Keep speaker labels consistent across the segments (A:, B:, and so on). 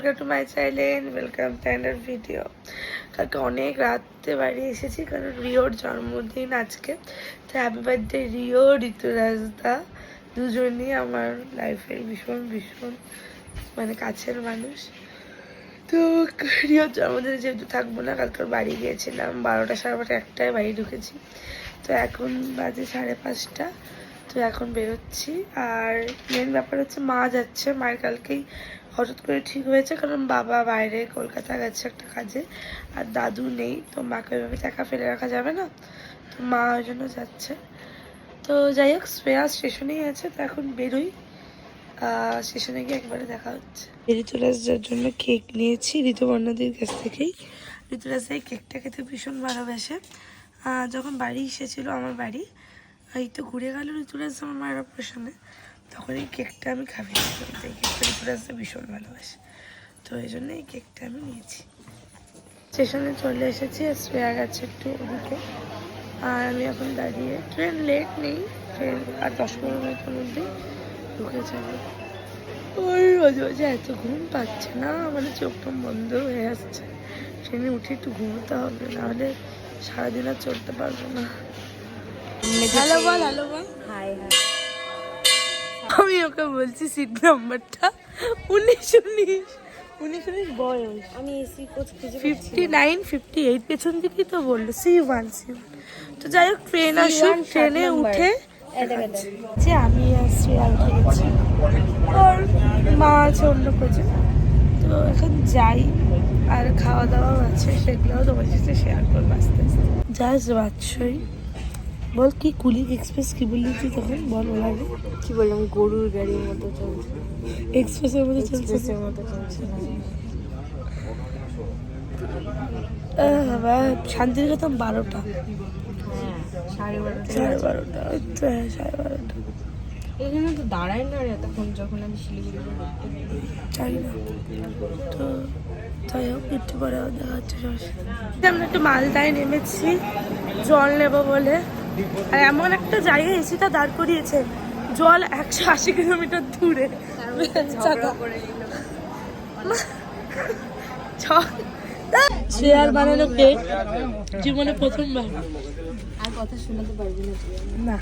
A: Welcome to my channel, welcome to another video. কালকে অনেক রাতে বাড়ি এসেছি কারণ রিওর জন্মদিন আজকে। তো হ্যাপি বার্থডে রিও, ঋতুরাজদা দুজনই আমার লাইফের ভীষণ ভীষণ মানে কাছের মানুষ। তো রিওর জন্মদিনে যেহেতু থাকবো না, কালকে বাড়ি গিয়েছিলাম 12টা সাড়ে 12টা একটায় বাড়ি ঢুকেছি। তো এখন বাজে 5:30। তো এখন বেরোচ্ছি। আর মেন ব্যাপার হচ্ছে মা যাচ্ছে, মায়ের কালকেই হঠাৎ করে ঠিক হয়েছে কারণ বাবা বাইরে কলকাতা গেছে একটা কাজে, আর দাদু নেই। তো মাকে ওইভাবে একা ফেলে রাখা যাবে না, তো মা ওই জন্য যাচ্ছে। তো যাই হোক, শ্রেয়া স্টেশনেই আছে, তো এখন বেরোই। স্টেশনে গিয়ে একবারে দেখা হচ্ছে। ঋতুরাজের জন্য কেক নিয়েছি ঋতুবর্ণাদির কাছ থেকেই। ঋতুরাজ এই কেকটা খেতে ভীষণ ভালোবাসে। যখন বাড়ি এসেছিলো আমার বাড়ি, এই তো ঘুরে গেল ঋতুরাজ আমার মায়ের অপারেশনে, তখন এই কেকটা আমি খাইয়েছিলাম। এই কেকটা ঋতুরাজটা ভীষণ ভালোবাসে, তো এই জন্য এই কেকটা আমি নিয়েছি। স্টেশনে চলে এসেছি, আর শ্রেয়া গেছে একটু ওদিকে, আর আমি এখন দাঁড়িয়ে। ট্রেন লেট নেই, ট্রেন আর 10-15 মিনিটের মধ্যেই ঢুকে যাবে। ওই মাঝে মাঝে এত ঘুম পাচ্ছে না, মানে চোখটা বন্ধ হয়ে আসছে। ট্রেনে উঠে একটু ঘুমোতে হবে, নাহলে সারাদিন আর চলতে পারবো না। হ্যালো বল, হ্যালো বল।
B: Hi hi.
A: আমি ওকে বলছি সিট নাম্বারটা 19 বয়স।
B: আমি এসি কোচ খুঁজে
A: 59 58 পেছন দিকেই তো বললো C1 C1। তো যাই হোক, ট্রেন আসুক, ট্রেনে উঠে যে আমি আসছি আর উঠে গেছি, আর মা আছে অন্য কোচে। তো এখন যাই, আর খাওয়া দাওয়াও আছে, সেগুলোও তোমার সাথে শেয়ার করবো আস্তে আস্তে। জাস্ট বাচ্চই বল, কি কুলিক এক্সপ্রেস কি বললি তুই তখন? বল ওলাগে
B: কি বললাম, গরুর গাড়ির মতো চলছে,
A: এক্সপ্রেসের মতো চলছে,
B: এক্সপ্রেসের মতো চলছে।
A: বাবা শান্তিনিকেতন 12টা,
B: সাড়ে 12টা।
A: 12:30 ওই তো, 12:30।
B: এখানে তো দাঁড়ায় না রে তখন, যখন আমি শিলিগুড়ি
A: চাই না। তো যাই হোক, একটু পরে আবার দেখা হচ্ছে সবার সাথে। আমরা একটু মালদায় নেমেছি জল নেবো বলে, আর এমন একটা জায়গায় এসিটা দাঁড় করিয়েছে, জল 180 কিলোমিটার দূরে। চেয়ার বানানো কেক জীবনে প্রথমবার।
B: আর কথা শোনাতে পারবি না
A: না,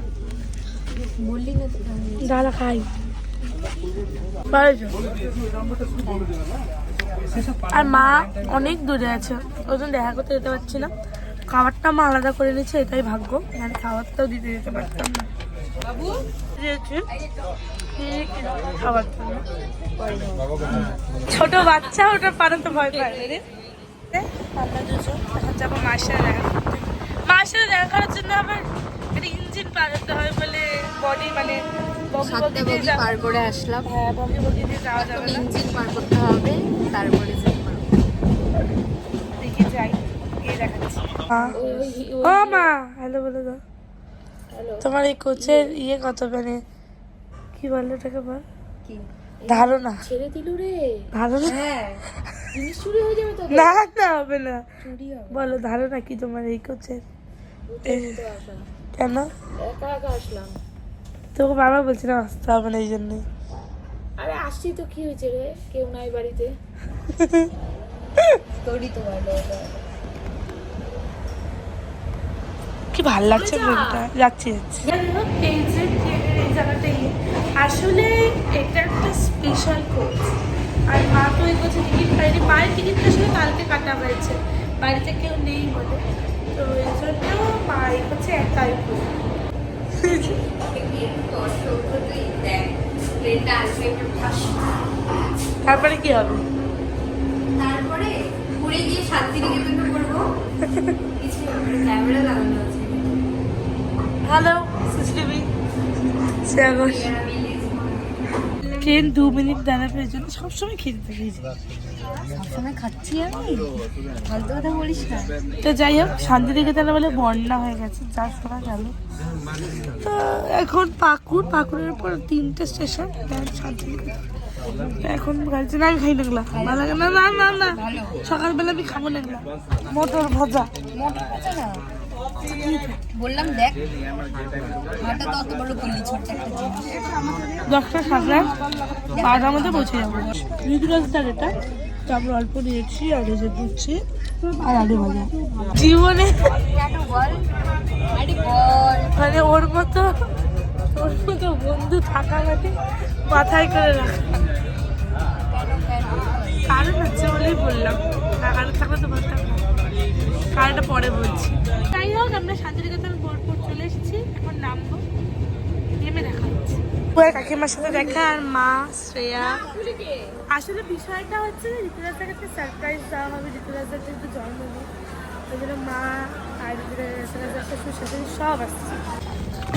B: বললি না তো।
A: ডালা খাই। আর মা অনেক দূরে আছে, ওই জন্য দেখা করতে যেতে পারছি না। খাবারটা মা আলাদা করে নিচ্ছে, এটাই ভাগ্য, মানে খাবারটাও দিতে যেতে পারতাম না। ছোট বাচ্চা, ওটা পারাতে ভয় পায় রে। আমরা দুজন এখন যাবো মার সাথে দেখা করতে। মার সাথে দেখা করার জন্য আবার একটা ইঞ্জিন পার হতে হয় বলে, বডি মানে
B: পার করে আসলাম।
A: হ্যাঁ, বগি বগি দিয়ে যাওয়া যাবে না,
B: ইঞ্জিন পার করতে হবে, তারপরে
A: দেখি যাই, গিয়ে দেখাচ্ছি। ও মা, হ্যালো বলে দাও। তোমার এই কোচের ইয়ে কত, মানে কি বলে ওটাকে, বল ধারণা।
B: ছেড়ে দিল রে।
A: ধারণা?
B: হ্যাঁ, জিনিস চুরি হয়ে যাবে তো।
A: না না, হবে না,
B: চুরি হবে।
A: বলো ধারণা কি তোমার এই কোচের? কেন?
B: একা একা আসলাম।
A: তোকে বাবা বলছিলাম আসতে হবে না, এই জন্যই।
B: আরে আসছি তো, কি হয়েছে রে, কেউ নাই বাড়িতে। তোরই তো ভালো।
A: কি ভালো লাগছে মনটা, যাচ্ছি আসলে এটা একটা স্পেশাল কোচ। আর মা তো এই কোচে টিকিট পাইনি, মায়ের টিকিটটা আসলে কালকে কাটা হয়েছে, বাড়িতে কেউ নেই বলে। তো এই জন্য মা এই কোচে একাই। তারপরে কি হবে?
B: তারপরে ঘুরে গিয়ে শান্তিনিকেতন করবো। কিছু ক্যামেরা লাগানো আছে।
A: হ্যালো সুশ্রী, ট্রেন 2 মিনিট দাঁড়াবে, এই জন্য সবসময় খেতে থাকি,
B: সবসময় খাচ্ছি আমি, ফালতু কথা বলিস না।
A: তো যাই হোক, শান্তিনিকেতনে বলে বন্যা হয়ে গেছে, যা শোনা গেল। তো এখন পাকুড়ের পর 3টে স্টেশন, শান্তিনিকেতন। এখন গাড়িতে না, আমি খাই না, ভালো লাগে না। না না না, সকালবেলা আমি খাবো না, মটর ভাজা।
B: না বললাম, দেখ মাটা তো অত বড় করলি, ছোট একটা জিনিস।
A: 10টা 7:30 মধ্যে পৌঁছে যাবো। ঋতুরাজদার এটা তো আমরা অল্প নিয়েছি আর এই যে দুচ্ছি আর আলু ভাজা। জীবনে মানে ওর মতো বন্ধু থাকা মানে মাথায় করে রাখা। কারণ হচ্ছে বলেই বললাম, কারণ থাকলে তো বলতাম না, কারণটা পরে বলছি। যাই হোক, আমরা শান্তিনিকেতন বোলপুর চলে এসেছি, এখন নামবো, নেমে দেখা হচ্ছে। কাকিমার সাথে দেখা আর মা শ্রেয়া। আসলে বিষয়টা হচ্ছে যে ঋতুরাজদাকে একটা সারপ্রাইজ দেওয়া হবে, ঋতুরাজদার যেহেতু জন্মদিন, ওই জন্য মা আর ঋতুরাজদার শ্বশুর শাশুড়ি সব আসছে।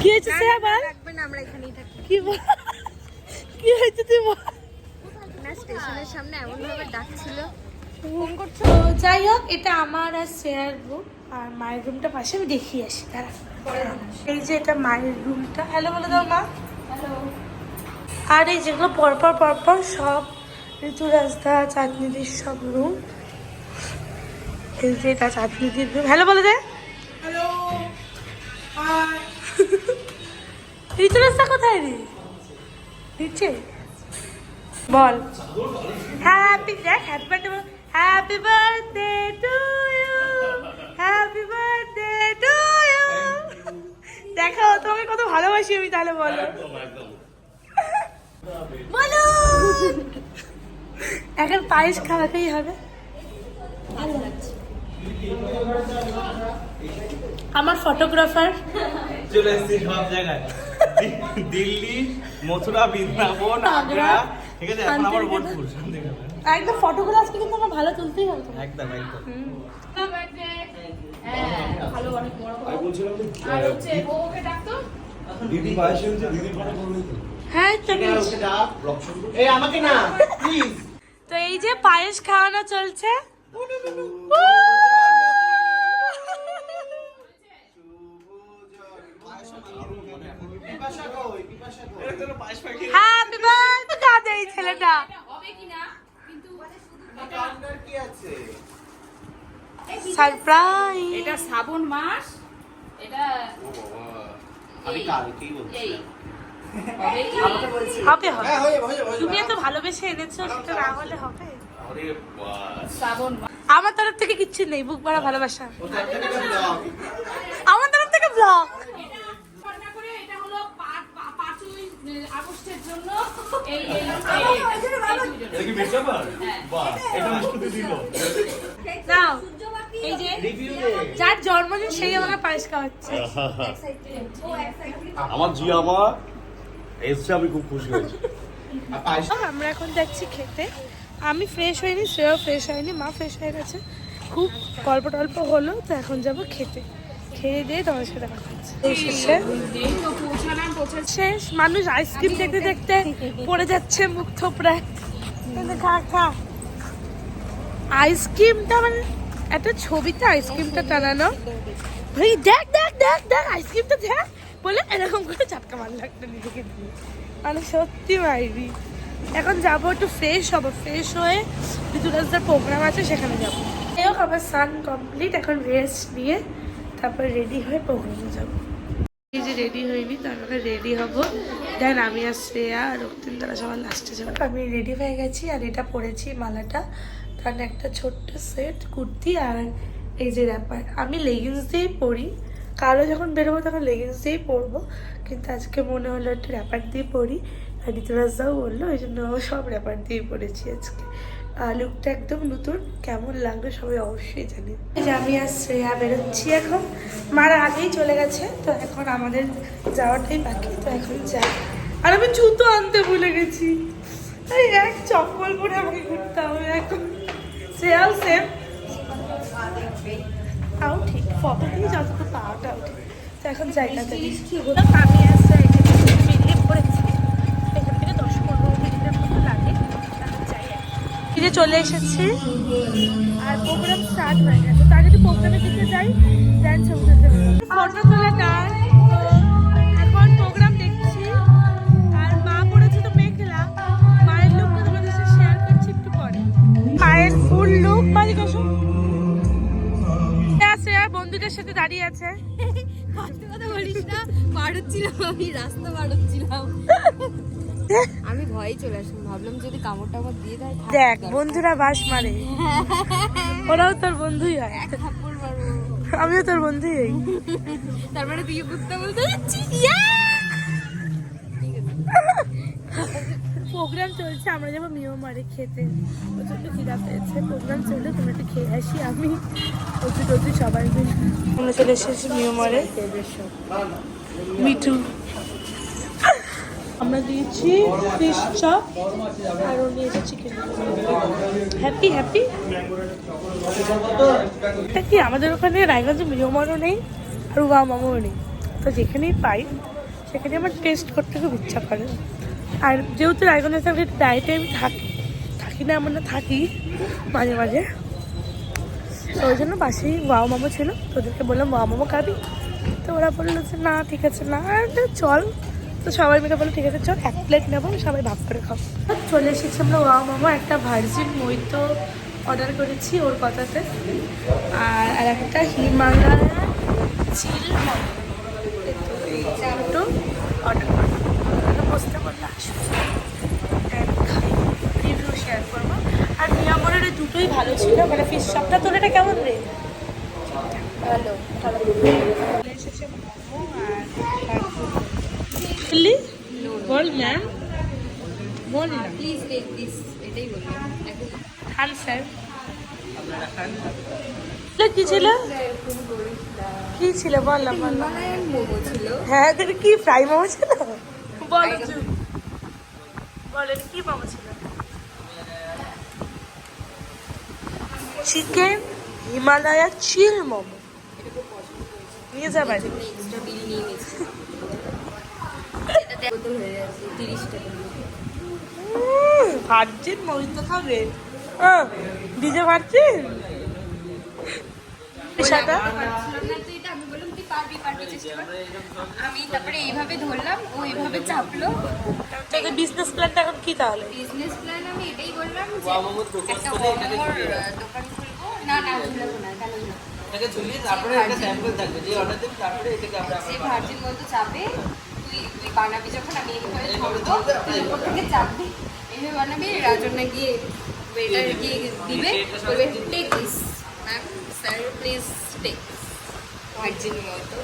A: কি হয়েছে শ্রেয়া বল?
B: রাখবেন না, আমরা এখানেই থাকি।
A: কি বল, কি হয়েছে তুই বল?
B: না, স্টেশনের সামনে এমন ভাবে ডাকছিল।
A: তো যাই হোক, এটা আমার আর শ্রেয়ার রুম, আর মায়ের রুমটা পাশে, আমি দেখিয়ে আসি তারা। এই যে এটা মায়ের রুমটা, হ্যালো বলে দাও মা। আর এই যেগুলো পরপর পরপর সব ঋতুরাজদা চাঁদনিদির সব রুম। এই যে এটা চাঁদনিদির রুম, হ্যালো বলে দে। হ্যালো, ঋতুরাজদা কোথায় রে? নিচে বল হ্যাপি, দেখ হ্যাপি বার্থডে বল, happy birthday to you, happy birthday to you. দেখো তোমাকে কত ভালোবাসি আমি, তাহলে বলো বলো। এখন পায়েস খাওয়াতেই হবে। আমার ফটোগ্রাফার
C: চলে এসেছি সব জায়গায়, দিল্লি, মথুরা, বৃন্দাবন, আগ্রা, ঠিক আছে, এখন আবার বোলপুর।
A: একদম ফটোগুলো আজকে কিন্তু আমার ভালো তুলতেই হবে।
C: একদম একদম। দিদি পায়েস হয়েছে, দিদি ফটো করবে তো।
A: হ্যাঁ
C: এই আমাকে না প্লিজ।
A: তো এই যে পায়েস খাওয়ানো চলছে। হ্যাপি বার্থডে কাঁদে এই ছেলেটা। সারপ্রাইজ।
D: এটা শ্রাবণ মাস, এটা
C: আমি কালকেই বলছি।
A: হবে হবে, তুমি এত ভালোবেসে এনেছো, সেটা না হলে হবে?
C: আরে বাস,
D: শ্রাবণ মাস।
A: আমার তরফ থেকে কিচ্ছু নেই, বুক ভরা ভালোবাসা। আমার তরফ থেকে ব্লগ।
D: রান্না করে এটা হলো 5ই আগস্টের জন্য। এই
C: এটা কি বেশ ব্যাপার? বাহ, এটা মিষ্টি দিল।
A: নাও, এই যে যার জন্মদিন সেই আমাকে পায়েস খাওয়াচ্ছে।
C: আমার জি আমার এসছে, আমি খুব খুশি হয়েছি।
A: আমরা এখন যাচ্ছি খেতে। আমি ফ্রেশ হইনি, শ্রেয়া ফ্রেশ হয়নি, মা ফ্রেশ হয়ে গেছে, খুব গল্প টল্প হলো, তো এখন যাবো খেতে। খেয়ে দিয়ে তোমার সাথে দেখা হচ্ছে। এই শেষে শেষ, মানুষ আইসক্রিম দেখতে দেখতে পড়ে যাচ্ছে মুখ থোপড়ায়। খা খা আইসক্রিমটা, মানে একটা ছবিতে আইসক্রিমটা টানানো, ভাই দেখ দেখ দেখ দেখ আইসক্রিমটা দেখ বলে এরকম করে চাপকা মারলো একটা নিজেকে দিয়ে, মানে সত্যি মাইরি। এখন যাবো একটু ফ্রেশ হবো, ফ্রেশ হয়ে ঋতুরাজদার প্রোগ্রাম আছে সেখানে যাবো। এই হোক, আমার সান কমপ্লিট, এখন রেস্ট নিয়ে তারপর রেডি হয়ে প্রোগ্রামে যাবো। এই যে রেডি হয়নি, তারপরে রেডি হবো, দেন আমি আর শ্রেয়া আর রক্তিম তারা সবার লাস্টে যাবো। আমি রেডি হয়ে গেছি, আর এটা পরেছি মালাটা, কারণ একটা ছোট্ট সেট কুর্তি আর এই যে র্যাপার। আমি লেগিংস দিয়েই পরি, কালো যখন বেরোবো তখন লেগিংস দিয়েই পরবো, কিন্তু আজকে মনে হলো একটু র্যাপার দিয়ে পরি, আর ঋতুরাজদাও বললো, ওই জন্য সব র্যাপার দিয়ে পরেছি আজকে। লুকটা একদম নতুন, কেমন লাগবে সবাই অবশ্যই জানি। এই যে আমি আর শ্রেয়া বেরোচ্ছি এখন, মারা আগেই চলে গেছে, তো এখন আমাদের যাওয়াটাই বাকি, তো এখন যাই। আর আমি জুতো আনতে ভুলে গেছি, এই এক চপ্পল পরে আমাকে ঘুরতে হবে এখন। শ্রেয়াও সেম, তাও ঠিক ফটো দিয়ে যতটুকু পাওয়াটাও ঠিক। তো এখন যাই তাড়াতাড়ি। আমি আসছে বেরিয়ে পড়েছি, এখান থেকে 10-15 মিনিটের মতো লাগে, এখন যাই। ফিরে চলে এসেছি আর প্রোগ্রাম স্টার্ট হয়ে গেছে, তো আগে প্রোগ্রামের দিকে যাই, দেন ছবি তুলতে ফটো তোলা টান। এখন প্রোগ্রাম দেখছি, আর মা পড়েছে তো মেঘলা, মায়ের লুকটা তোমাদের সাথে শেয়ার করছি একটু পরে। মায়ের ফুল লুক, বাড়ি কসম আছে, আর বন্ধুদের সাথে দাঁড়িয়ে আছে।
B: কথা বলিস না, পার হচ্ছিলাম আমি, রাস্তা পার হচ্ছিলাম। আমি ভয়েই চলে আসলাম, ভাবলাম যদি কামড়টা আমার দিয়ে দেয়।
A: দেখ বন্ধুরা বাস মারে, ওরাও তোর বন্ধুই হয়।
B: থাপ্পড় মারবো।
A: আমিও তোর বন্ধুই হই।
B: তার মানে তুই বুঝতে বলতে যাচ্ছিস?
A: প্রোগ্রাম চলছে, আমরা যাবো মিয়ানমারে খেতে। প্রচন্ড খিদা পেয়েছে, প্রোগ্রাম চললে তোমরা একটু খেয়ে আসি। আমি প্রচুর সবাই মিলে আমরা চলে এসেছি মিয়ানমারে। মিঠু আমরা দিয়েছি ফিশ চপ আর ও নিয়েছে চিকেন। Happy happy. এটা কি আমাদের ওখানে রায়গঞ্জে মিয়ানমারও নেই আর ওয়া মামাও নেই, তো যেখানেই পাই সেখানে আমার টেস্ট করতে খুব ইচ্ছা করে। আর যেহেতু রায়গঞ্জের সঙ্গে ডায়েটে আমি থাকি না, এমন না থাকি মাঝে মাঝে, তো ওই জন্য পাশেই ওয়াও মোমো ছিল, তোদেরকে বললাম ওয়াও মোমো খাবি, তো ওরা বললো যে না ঠিক আছে না চল, তো সবাই মিলে বললো ঠিক আছে চল 1 প্লেট নেবো, সবাই ভাগ করে খাবো। চলে এসেছি আমরা ওয়াও মোমো, একটা ভার্জিন মইতো অর্ডার করেছি ওর কথাতে, আর একটা হিমালয় চিল মোমো অর্ডার করবো। বসতে বললে আসবে খাই, রিভিউ শেয়ার করবো। আর মিয়ামরের ওই দুটোই ভালো ছিল, মানে ফিশ চপটা। তোর এটা কেমন রে?
B: ভালো।
A: এসেছে মোমো আর বল ম্যাম, বল না
B: প্লিজ টেক দিস, এটাই বললাম।
A: খান স্যার। কি ছিল কি ছিল বললাম
B: হিমালয়ান মোমো ছিল।
A: হ্যাঁ তোর কি ফ্রাই মোমো ছিল? বল বলেন কি মোমো ছিল? চিকেন হিমালয়া চিল মোমো নিয়ে যা বাড়ি।
B: এক্সট্রা বিল নিয়ে নিয়েছি। এটা বোতল হয়ে যাচ্ছে 30 টাকা।
A: ভার্জিন মহিতো খাবে ডিজে ভার্জিন সাদা।
B: আমি বললাম তুই পারবি চেষ্টা কর। আমি তারপরে এইভাবে ধরলাম, ও এইভাবে চাপলো।
A: তোদের বিজনেস প্ল্যানটা এখন কি তাহলে?
B: বিজনেস প্ল্যান আমি এটাই বললাম যে একটা মোমোর দোকান খুলবো। না ঝুলাবো না, কেন ঝুলাবো?
C: এটাকে ঝুলিয়ে তারপরে একটা স্যাম্পল থাকবে, যে অর্ডার দেবে তারপরে এটাকে আমরা
B: সে ভার্জিন বলতো চাপে, তুই বানাবি যখন আমি এইভাবে ধরবো, তুই উপর থেকে চাপবি, এইভাবে বানাবি। রাজনা গিয়ে ওয়েটার গিয়ে দিবে, বলবে take this ma'am, sir please take. ভার্জিন বলতো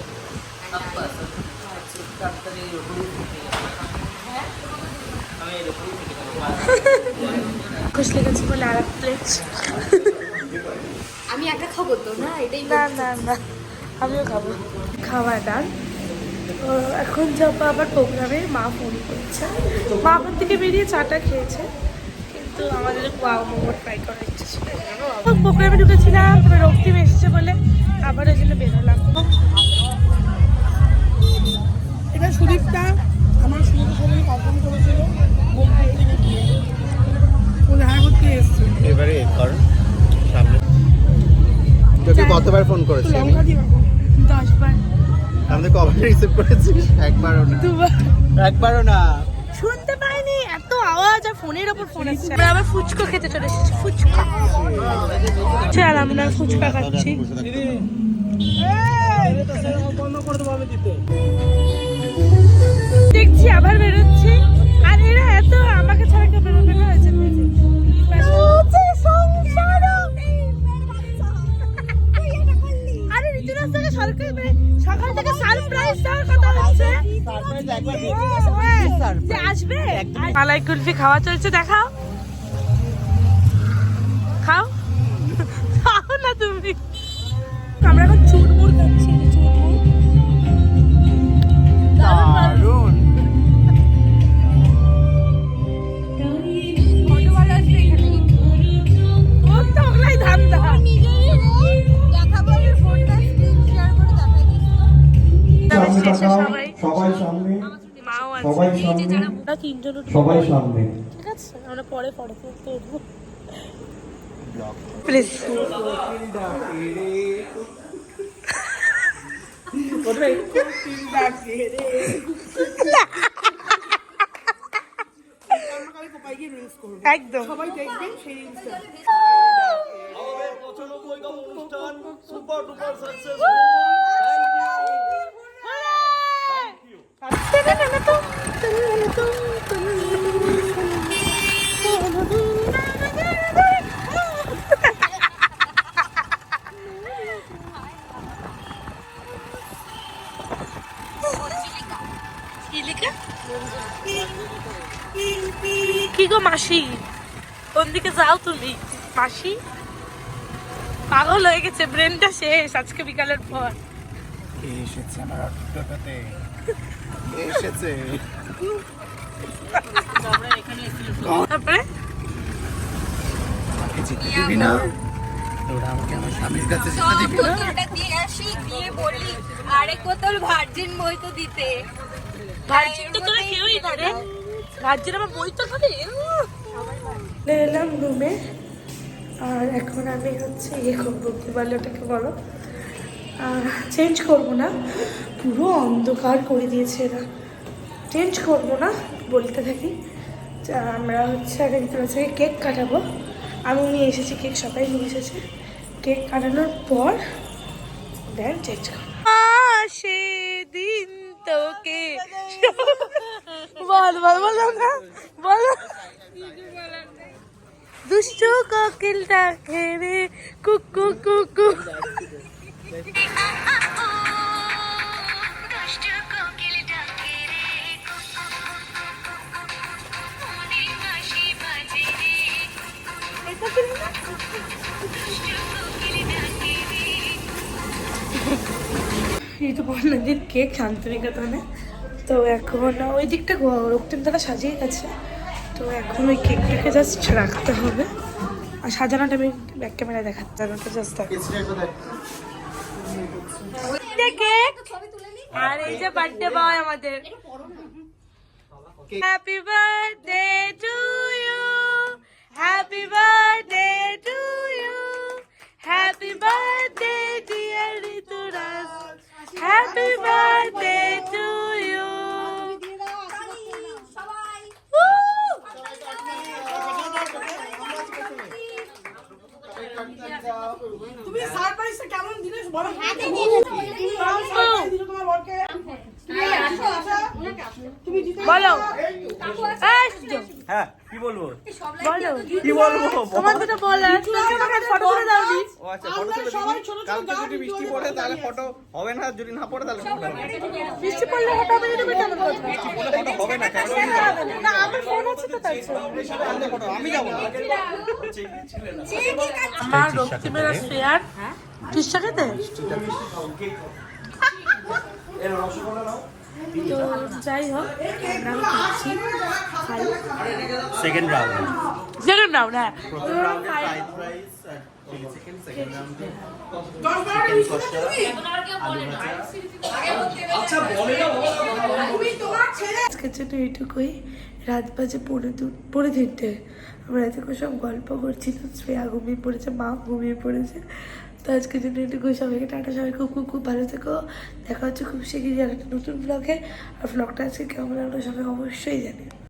A: খুশ লেগেছে বলে আর এক প্লেট।
B: আমি একা খাবো তো না, এটাই
A: না না না আমিও খাবো। খাওয়া দান এখন যাবো আবার প্রোগ্রামে। মা ফোন করছে, মা ওখান থেকে বেরিয়ে চাটা খেয়েছে, কিন্তু আমাদের ওয়াও মোমো ট্রাই করার ইচ্ছে ছিল। প্রোগ্রামে ঢুকেছিলাম, তবে রক্তিম এসেছে বলে আবার ওই জন্য বেরোলাম। এটা সুদীপটা আমার সুদীপের সাথে কনফার্ম করেছিল, দেখা করতে এসছে।
C: এবারে কর সামনে। তোকে কতবার ফোন করেছি আমি?
A: 10 বার।
C: আমাদের কবার রিসিভ করেছিস? একবারও না।
A: শুনতে পাইনি, এত আওয়াজ আর ফোনের ওপর ফোন আসছে। আমরা আবার ফুচকা খেতে চলে এসেছি, ফুচকা। চল আমরা ফুচকা খাচ্ছি। দেখছি আবার বেরোচ্ছি, আর এরা এত আমাকে ছাড়া কেউ বেরোবে না। আরে ঋতুরাজ থেকে সকাল থেকে সারপ্রাইজ দেওয়ার কথা হচ্ছে যে আসবে। মালাই কুলফি খাওয়া চলছে, দেখাও খাও খাও না তুমি। আমরা এখন চুরমুর খাচ্ছি, চুরমুর দারুণ।
E: সবাই সামনে, সবাই সামনে।
A: ঠিক আছে আমরা পরে উঠবো প্লিজ। একদম সবাই দেখবেন সেই
C: অনুষ্ঠান super duper success.
A: Thank you. কি গো মাসি, কোন দিকে যাও তুমি মাসি? পাগল হয়ে গেছে, ব্রেনটা শেষ আজকে বিকালের পর।
C: এসেছে আমার অটোটাতে এসেছে।
A: তারপরে
C: দিবি না তোরা আমাকে আমার স্বামীর কাছে যেতে দিবি না?
B: বোতলটা দিয়ে আসি, দিয়ে বলি আরেক বোতল ভার্জিন মই তো দিতে।
A: ভার্জিন তো তোরা কেউই না রে, ভার্জিন আমার বই তো খাবে। এলাম রুমে, আর এখন আমি হচ্ছে ইয়ে করবো, কি বলে ওটাকে বলো, চেঞ্জ করবো না, পুরো অন্ধকার করে দিয়েছে এরা। চেঞ্জ করবো না বলতে থাকি, আমরা হচ্ছে আগে হচ্ছে কেক কাটাবো। আমি নিয়ে এসেছি কেক, সবাই নিয়ে এসেছে। কেক কাটানোর পর দেন চেঞ্জ করবো। সেদিন তোকে বল বল বলো না, বলো। দুষ্টু কোকিলটা ঘেরে কুকু কুকু। ঋতুপর্ণাদির কেক শান্তিনিকেতনে, তো এখন ওই দিকটা রক্তিম দাদা সাজিয়ে গেছে, তো এখন ওই কেকটাকে জাস্ট রাখতে হবে। আর সাজানোটা আমি ব্যাক ক্যামেরায় দেখাচ্ছি, সাজানোটা জাস্ট কেক। আর এই যে বার্থডে বয় আমাদের, happy birthday to you, happy birthday to you, happy birthday dear Rituraj, happy birthday to you.
F: তুমি সারপ্রাইজটা কেমন দিলে বলো। হাতে
A: বলো
C: হ্যাঁ কি বলবো,
A: বলো
C: কি বলবো?
A: তোমার যেটা বলার, ফটো তুলে দাও নি।
C: ও আচ্ছা, ফটো তুলে দিবি। কালকে যদি বৃষ্টি পড়ে তাহলে ফটো হবে না, যদি না পড়ে তাহলে ফটো হবে।
A: বৃষ্টি পড়লে ফটো হবে না, তুমি কেমন কথা?
C: ফটো হবে না কেন?
A: না আমার ফোন আছে তো, তাই জন্য।
C: ফটো আমি যাবো না।
A: আমার রক্তিমের ফেয়ার টিসটা খেতে, তো যাই হোক আমরা খাচ্ছি, খাই।
C: সেকেন্ড রাউন্ড,
A: সেকেন্ড রাউন্ড, হ্যাঁ
C: প্রথম রাউন্ডে ফ্রাইড রাইস আর চিলি চিকেন, সেকেন্ড রাউন্ডে চিকেন কষা, আলু ভাজা। আচ্ছা বলে না
A: আজকের জন্য এইটুকুই। রাত বাজে 3:30। আমরা এত সব গল্প করছিলাম, শ্রেয়া ঘুমিয়ে পড়েছে, মা ঘুমিয়ে পড়েছে। তো আজকের জন্য এইটুকুই, সবাইকে টাটা, সবাই খুব খুব খুব ভালো থেকো। দেখা হচ্ছে খুব শিগগিরই আর একটা নতুন ব্লগে। আর ব্লগটা আজকে কেমন লাগলো সবাই অবশ্যই জানিও।